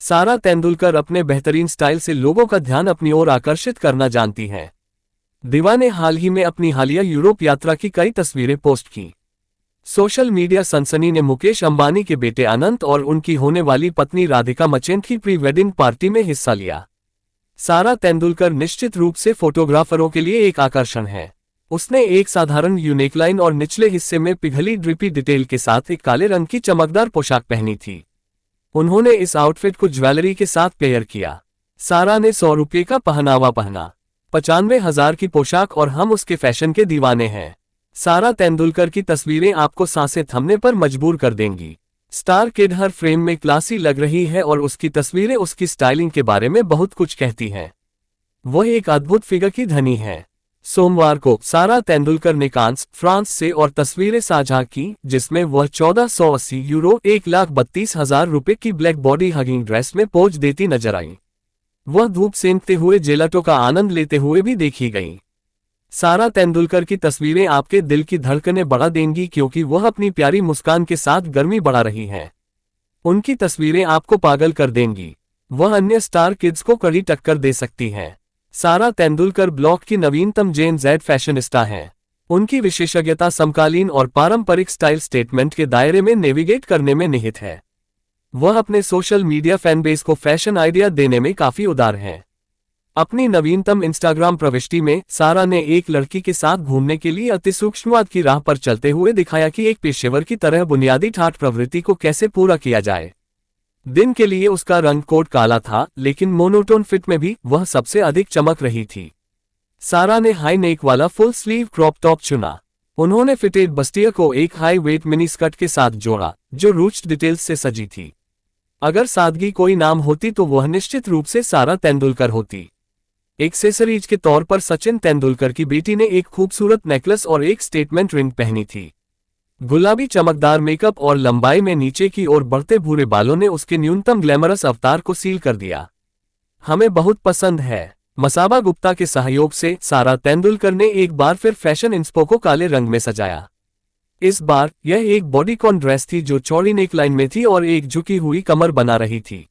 सारा तेंदुलकर अपने बेहतरीन स्टाइल से लोगों का ध्यान अपनी ओर आकर्षित करना जानती हैं। दिवा ने हाल ही में अपनी हालिया यूरोप यात्रा की कई तस्वीरें पोस्ट की। सोशल मीडिया सनसनी ने मुकेश अंबानी के बेटे अनंत और उनकी होने वाली पत्नी राधिका मर्चेंट की प्री वेडिंग पार्टी में हिस्सा लिया। सारा तेंदुलकर निश्चित रूप से फोटोग्राफरों के लिए एक आकर्षण है। उसने एक साधारण यूनेकलाइन और निचले हिस्से में पिघली ड्रिपी डिटेल के साथ एक काले रंग की चमकदार पोशाक पहनी थी। उन्होंने इस आउटफिट को ज्वेलरी के साथ पेयर किया। सारा ने 100 रुपये का पहनावा पहना, 95,000 की पोशाक और हम उसके फैशन के दीवाने हैं। सारा तेंदुलकर की तस्वीरें आपको सांसें थमने पर मजबूर कर देंगी। स्टार किड हर फ्रेम में क्लासी लग रही है और उसकी तस्वीरें उसकी स्टाइलिंग के बारे में बहुत कुछ कहती हैं। वह एक अद्भुत फिगर की धनी है। सोमवार को सारा तेंदुलकर ने कांस, फ्रांस से और तस्वीरें साझा की जिसमें वह 1480 यूरो 1,32,000 रुपये की ब्लैक बॉडी हगिंग ड्रेस में पोज देती नजर आई। वह धूप सेंकते हुए जेलाटो का आनंद लेते हुए भी देखी गई। सारा तेंदुलकर की तस्वीरें आपके दिल की धड़कनें बढ़ा देंगी क्योंकि वह अपनी प्यारी मुस्कान के साथ गर्मी बढ़ा रही हैं। उनकी तस्वीरें आपको पागल कर देंगी। वह अन्य स्टार किड्स को कड़ी टक्कर दे सकती हैं। सारा तेंदुलकर ब्लॉक की नवीनतम जेन ज़ेड फैशनिस्टा हैं। उनकी विशेषज्ञता समकालीन और पारंपरिक स्टाइल स्टेटमेंट के दायरे में नेविगेट करने में निहित है। वह अपने सोशल मीडिया फैनबेस को फैशन आइडिया देने में काफी उदार हैं। अपनी नवीनतम इंस्टाग्राम प्रविष्टि में सारा ने एक लड़की के साथ घूमने के लिए अतिसूक्ष्मवाद की राह पर चलते हुए दिखाया कि एक पेशेवर की तरह बुनियादी ठाठ प्रवृत्ति को कैसे पूरा किया जाए। दिन के लिए उसका रंग कोट काला था, लेकिन मोनोटोन फिट में भी वह सबसे अधिक चमक रही थी। सारा ने हाई नेक वाला फुल स्लीव क्रॉप टॉप चुना। उन्होंने फिटेड बस्टियर को एक हाई वेट मिनी स्कर्ट के साथ जोड़ा जो रूच्ड डिटेल्स से सजी थी। अगर सादगी कोई नाम होती तो वह निश्चित रूप से सारा तेंदुलकर होती। एक्सेसरीज के तौर पर सचिन तेंदुलकर की बेटी ने एक खूबसूरत नेकलेस और एक स्टेटमेंट रिंग पहनी थी। गुलाबी चमकदार मेकअप और लंबाई में नीचे की ओर बढ़ते भूरे बालों ने उसके न्यूनतम ग्लैमरस अवतार को सील कर दिया। हमें बहुत पसंद है। मसाबा गुप्ता के सहयोग से सारा तेंदुलकर ने एक बार फिर फैशन इंस्पो को काले रंग में सजाया। इस बार यह एक बॉडीकॉन ड्रेस थी जो चौड़ी नेकलाइन में थी और एक झुकी हुई कमर बना रही थी।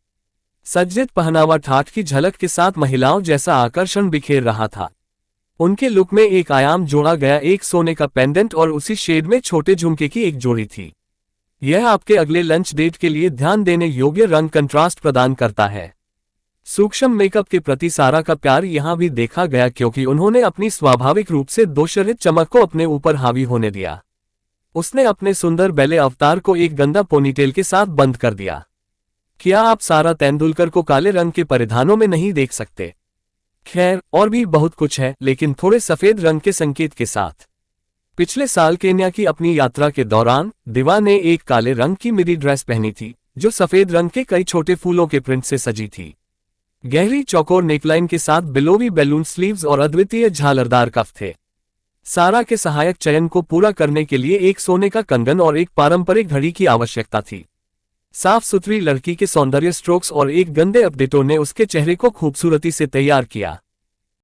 सज्जित पहनावा ठाठ की झलक के साथ महिलाओं जैसा आकर्षण बिखेर रहा था। उनके लुक में एक आयाम जोड़ा गया, एक सोने का पेंडेंट और उसी शेड में छोटे झुमके की एक जोड़ी थी। यह आपके अगले लंच डेट के लिए ध्यान देने योग्य रंग कंट्रास्ट प्रदान करता है। सूक्ष्म मेकअप के प्रति सारा का प्यार यहां भी देखा गया क्योंकि उन्होंने अपनी स्वाभाविक रूप से दोषरहित चमक को अपने ऊपर हावी होने दिया। उसने अपने सुंदर बेले अवतार को एक गंदा पोनीटेल के साथ बंद कर दिया। क्या आप सारा तेंदुलकर को काले रंग के परिधानों में नहीं देख सकते? खैर, और भी बहुत कुछ है, लेकिन थोड़े सफेद रंग के संकेत के साथ। पिछले साल केन्या की अपनी यात्रा के दौरान दिवा ने एक काले रंग की मिडी ड्रेस पहनी थी जो सफेद रंग के कई छोटे फूलों के प्रिंट से सजी थी। गहरी चौकोर नेकलाइन के साथ बिलोवी बैलून स्लीव्स और अद्वितीय झालरदार कफ थे। सारा के सहायक चयन को पूरा करने के लिए एक सोने का कंगन और एक पारंपरिक घड़ी की आवश्यकता थी। साफ सुथरी लड़की के सौंदर्य स्ट्रोक्स और एक गंदे अपडेटों ने उसके चेहरे को खूबसूरती से तैयार किया।